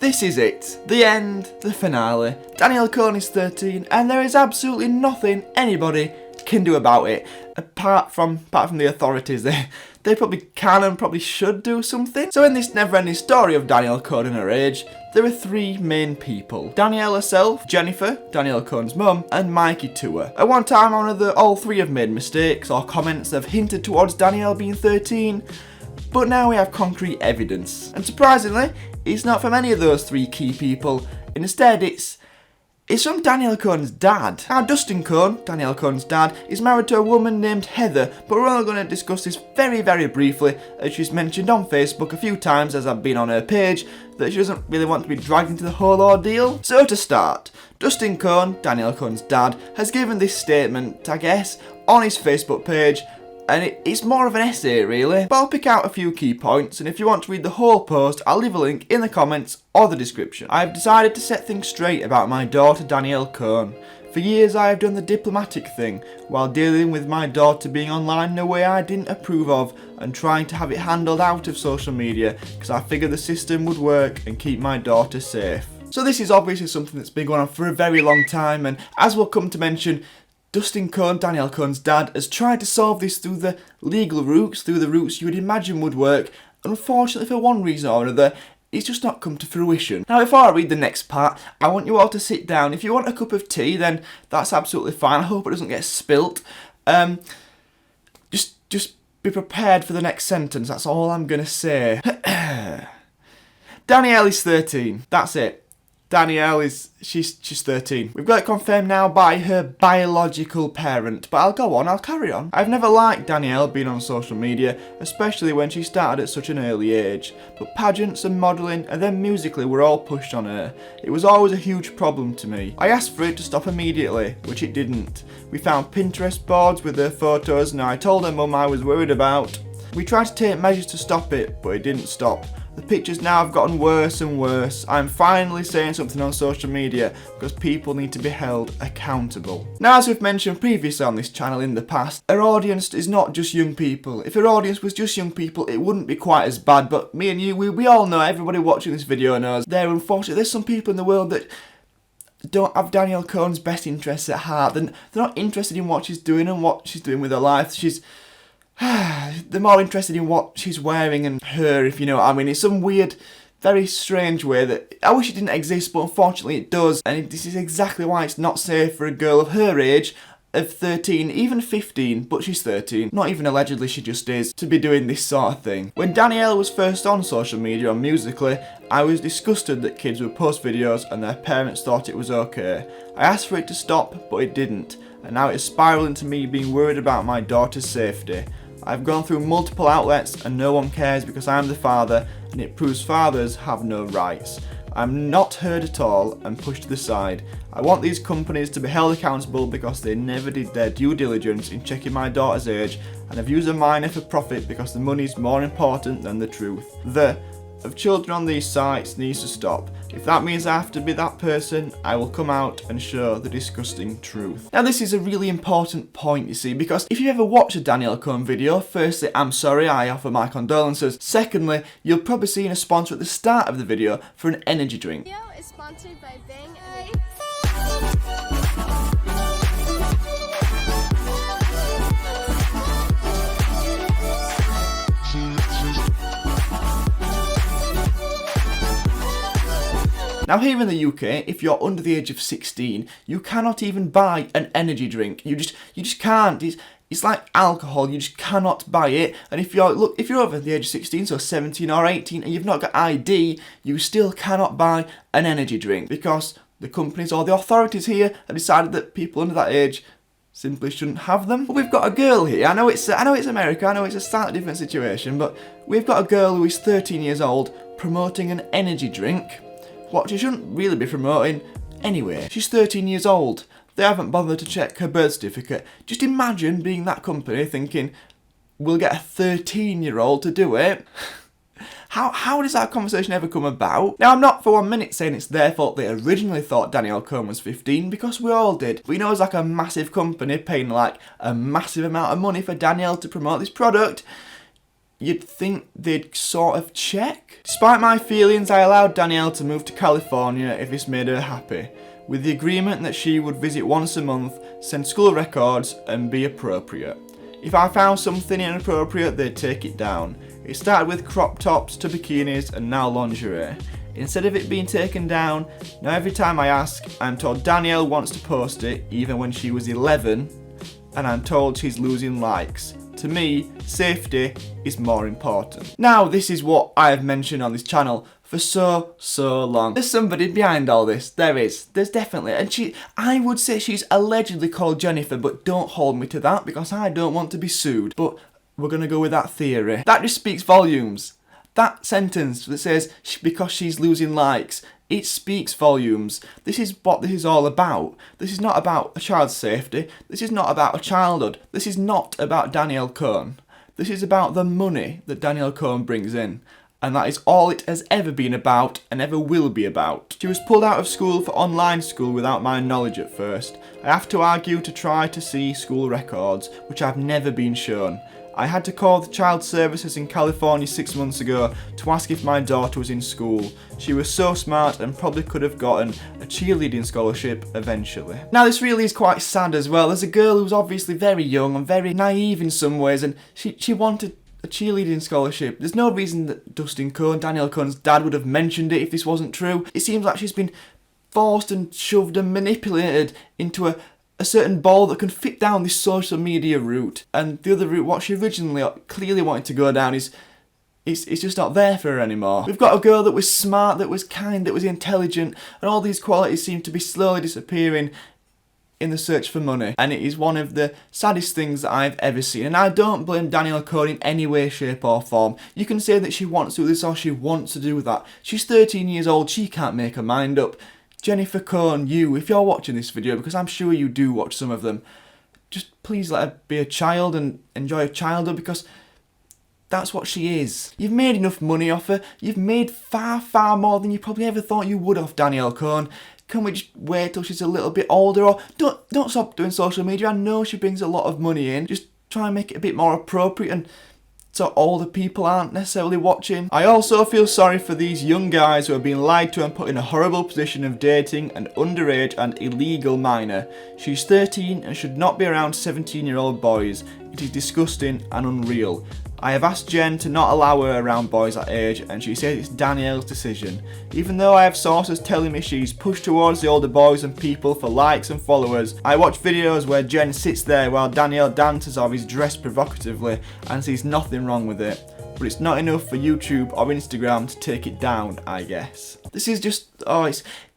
this is it. The end, the finale. Danielle Cohn is 13 and there is absolutely nothing anybody can do about it. Apart from the authorities, they probably can and probably should do something. So in this never-ending story of Danielle Cohn and her age, there are three main people. Danielle herself, Jennifer, Danielle Cohn's mum, and Mikey Tour. At one time or another, all three have made mistakes or comments that have hinted towards Danielle being 13, but now we have concrete evidence. And surprisingly, it's not from any of those three key people. Instead, it's from Danielle Cohn's dad. Now, Dustin Cohn, Danielle Cohn's dad, is married to a woman named Heather, but we're only going to discuss this very, very briefly, as she's mentioned on Facebook a few times as I've been on her page, that she doesn't really want to be dragged into the whole ordeal. So to start, Dustin Cohn, Danielle Cohn's dad, has given this statement, I guess, on his Facebook page, and it's more of an essay really, but I'll pick out a few key points, and if you want to read the whole post, I'll leave a link in the comments or the description. I've decided to set things straight about my daughter Danielle Cohn. For years I have done the diplomatic thing, while dealing with my daughter being online in a way I didn't approve of, and trying to have it handled out of social media, because I figured the system would work and keep my daughter safe. So this is obviously something that's been going on for a very long time, and as we'll come to mention, Dustin Cohn, Danielle Cohn's dad, has tried to solve this through the legal routes, through the routes you would imagine would work. Unfortunately, for one reason or another, it's just not come to fruition. Now, before I read the next part, I want you all to sit down. If you want a cup of tea, then that's absolutely fine. I hope it doesn't get spilt. Just be prepared for the next sentence. That's all I'm gonna say. Danielle is 13. That's it. Danielle is, she's 13. We've got it confirmed now by her biological parent, but I'll carry on. I've never liked Danielle being on social media, especially when she started at such an early age, but pageants and modelling and then Musically were all pushed on her. It was always a huge problem to me. I asked for it to stop immediately, which it didn't. We found Pinterest boards with her photos and I told her mum I was worried about. We tried to take measures to stop it, but it didn't stop. The pictures now have gotten worse and worse. I'm finally saying something on social media because people need to be held accountable. Now, as we've mentioned previously on this channel in the past, our audience is not just young people. If our audience was just young people, it wouldn't be quite as bad, but me and you, we all know, everybody watching this video knows, there's some people in the world that don't have Danielle Cohn's best interests at heart. They're not interested in what she's doing and what she's doing with her life. They're more interested in what she's wearing and her, if you know what I mean. It's some weird, very strange way that I wish it didn't exist, but unfortunately it does. And this is exactly why it's not safe for a girl of her age, of 13, even 15, but she's 13, not even allegedly, she just is, to be doing this sort of thing. When Danielle was first on social media on Musically, I was disgusted that kids would post videos and their parents thought it was okay. I asked for it to stop, but it didn't, and now it's spiraled into me being worried about my daughter's safety. I've gone through multiple outlets and no one cares because I'm the father, and it proves fathers have no rights. I'm not heard at all and pushed to the side. I want these companies to be held accountable because they never did their due diligence in checking my daughter's age and have used a minor for profit because the money is more important than the truth. The of children on these sites needs to stop. If that means I have to be that person, I will come out and show the disgusting truth. Now, this is a really important point, you see, because if you ever watch a Danielle Cohn video, firstly, I'm sorry, I offer my condolences. Secondly, you'll probably see a sponsor at the start of the video for an energy drink. This video is sponsored by Bang. Now, here in the UK, if you're under the age of 16, you cannot even buy an energy drink. You just can't. It's like alcohol. You just cannot buy it. And if you're over the age of 16, so 17 or 18, and you've not got ID, you still cannot buy an energy drink because the companies or the authorities here have decided that people under that age simply shouldn't have them. But we've got a girl here. I know it's America. I know it's a slightly different situation, but we've got a girl who is 13 years old promoting an energy drink. What she shouldn't really be promoting anyway. She's 13 years old. They haven't bothered to check her birth certificate. Just imagine being that company thinking, we'll get a 13-year-old to do it. How does that conversation ever come about? Now, I'm not for 1 minute saying it's their fault they originally thought Danielle Cohn was 15, because we all did. But you know, it's like a massive company paying like a massive amount of money for Danielle to promote this product. you'd think they'd sort of check. Despite my feelings, I allowed Danielle to move to California if this made her happy, with the agreement that she would visit once a month, send school records and be appropriate. If I found something inappropriate, they'd take it down. It started with crop tops to bikinis and now lingerie. Instead of it being taken down, now every time I ask, I'm told Danielle wants to post it, even when she was 11, and I'm told she's losing likes. To me, safety is more important. Now, this is what I have mentioned on this channel for so long. There's somebody behind all this. There's definitely. And I would say she's allegedly called Jennifer, but don't hold me to that because I don't want to be sued. But we're gonna go with that theory. That just speaks volumes. That sentence that says, because she's losing likes, it speaks volumes. This is what this is all about. This is not about a child's safety. This is not about a childhood. This is not about Danielle Cohn. This is about the money that Danielle Cohn brings in. And that is all it has ever been about and ever will be about. She was pulled out of school for online school without my knowledge at first. I have to argue to try to see school records, which I've never been shown. I had to call the child services in California 6 months ago to ask if my daughter was in school. She was so smart and probably could have gotten a cheerleading scholarship eventually. Now this really is quite sad as well. There's a girl who's obviously very young and very naive in some ways, and she wanted a cheerleading scholarship. There's no reason that Dustin Cohn, Danielle Cohn's dad, would have mentioned it if this wasn't true. It seems like she's been forced and shoved and manipulated into a certain ball that can fit down this social media route, and the other route, what she originally clearly wanted to go down, it's just not there for her anymore. We've got a girl that was smart, that was kind, that was intelligent, and all these qualities seem to be slowly disappearing in the search for money, and it is one of the saddest things that I've ever seen. And I don't blame Danielle Cohn in any way, shape or form. You can say that she wants to do this or she wants to do that. She's 13 years old, she can't make her mind up. Jennifer Cohn, if you're watching this video, because I'm sure you do watch some of them, just please let her be a child and enjoy her childhood, because that's what she is. You've made enough money off her. You've made far more than you probably ever thought you would off Danielle Cohn. Can we just wait till she's a little bit older? Or don't stop doing social media. I know she brings a lot of money in. Just try and make it a bit more appropriate, and so older people aren't necessarily watching. I also feel sorry for these young guys who are being lied to and put in a horrible position of dating an underage and illegal minor. She's 13 and should not be around 17-year-old boys. It is disgusting and unreal. I have asked Jen to not allow her around boys that age, and she says it's Danielle's decision. Even though I have sources telling me she's pushed towards the older boys and people for likes and followers, I watch videos where Jen sits there while Danielle dances or is dressed provocatively and sees nothing wrong with it. But it's not enough for YouTube or Instagram to take it down, I guess. This is just,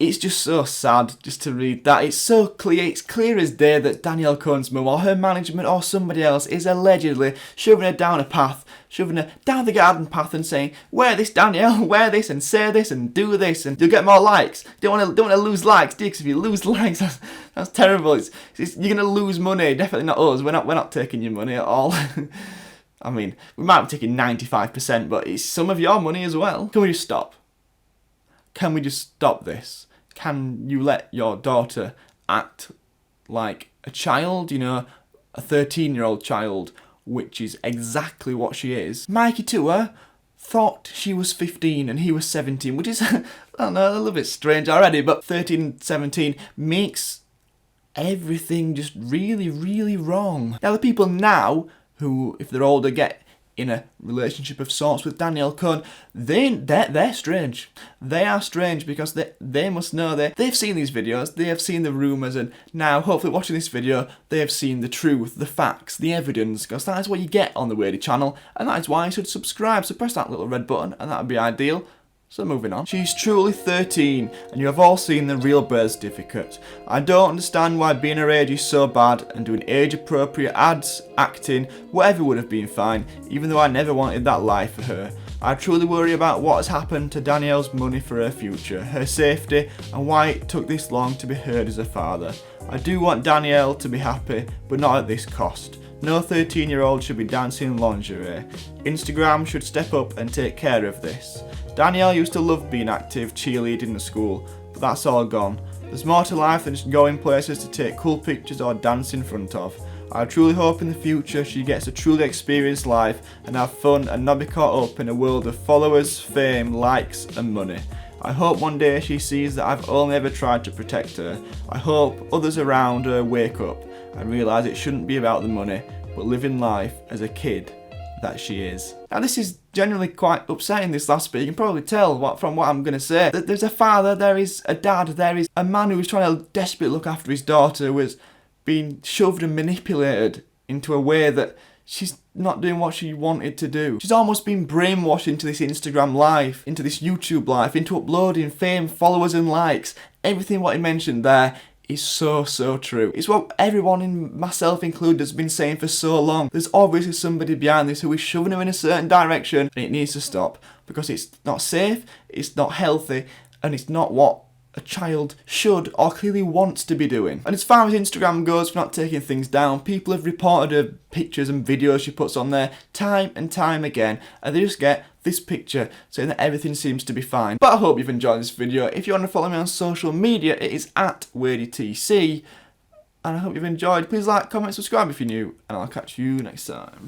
it's just so sad just to read that. It's so clear, it's clear as day that Danielle Cohn's mum or her management or somebody else is allegedly shoving her down a path, shoving her down the garden path and saying, wear this Danielle, wear this and say this and do this and you'll get more likes. Don't want to lose likes, do you? Because if you lose likes, that's terrible. You're going to lose money, definitely not us. We're not taking your money at all. I mean, we might be taking 95%, but it's some of your money as well. Can we just stop? Can we just stop this? Can you let your daughter act like a child, a 13-year-old child, which is exactly what she is? Mikey Tour thought she was 15 and he was 17, which is, I don't know, a little bit strange already, but 13 and 17 makes everything just really wrong. Now, the people now who, if they're older, get in a relationship of sorts with Danielle Cohn, they're strange. They are strange because they must know they've seen these videos, they have seen the rumours, and now, hopefully watching this video, they have seen the truth, the facts, the evidence, because that is what you get on the Wadey channel, and that is why you should subscribe. So press that little red button, and that would be ideal. So moving on. She's truly 13, and you have all seen the real birth certificate. I don't understand why being her age is so bad, and doing age-appropriate ads, acting, whatever would have been fine, even though I never wanted that life for her. I truly worry about what has happened to Danielle's money for her future, her safety, and why it took this long to be heard as a father. I do want Danielle to be happy, but not at this cost. No 13-year-old should be dancing in lingerie. Instagram should step up and take care of this. Danielle used to love being active, cheerleading at school, but that's all gone. There's more to life than just going places to take cool pictures or dance in front of. I truly hope in the future she gets to truly experience life and have fun and not be caught up in a world of followers, fame, likes and money. I hope one day she sees that I've only ever tried to protect her. I hope others around her wake up and realise it shouldn't be about the money, but living life as a kid that she is. Now this is generally quite upsetting, this last bit. You can probably tell from what I'm going to say. That there's a father, there is a dad, there is a man who was trying to desperately look after his daughter, who was being shoved and manipulated into a way that she's not doing what she wanted to do. She's almost been brainwashed into this Instagram life, into this YouTube life, into uploading fame, followers and likes. Everything what he mentioned there is so true. It's what everyone, in myself included, has been saying for so long. There's obviously somebody behind this who is shoving her in a certain direction, and it needs to stop because it's not safe, it's not healthy, and it's not what a child should or clearly wants to be doing. And as far as Instagram goes for not taking things down, people have reported her pictures and videos she puts on there time and time again, and they just get this picture saying that everything seems to be fine. But I hope you've enjoyed this video. If you want to follow me on social media, it is at WadeyTC, and I hope you've enjoyed. Please like, comment, subscribe if you're new, and I'll catch you next time.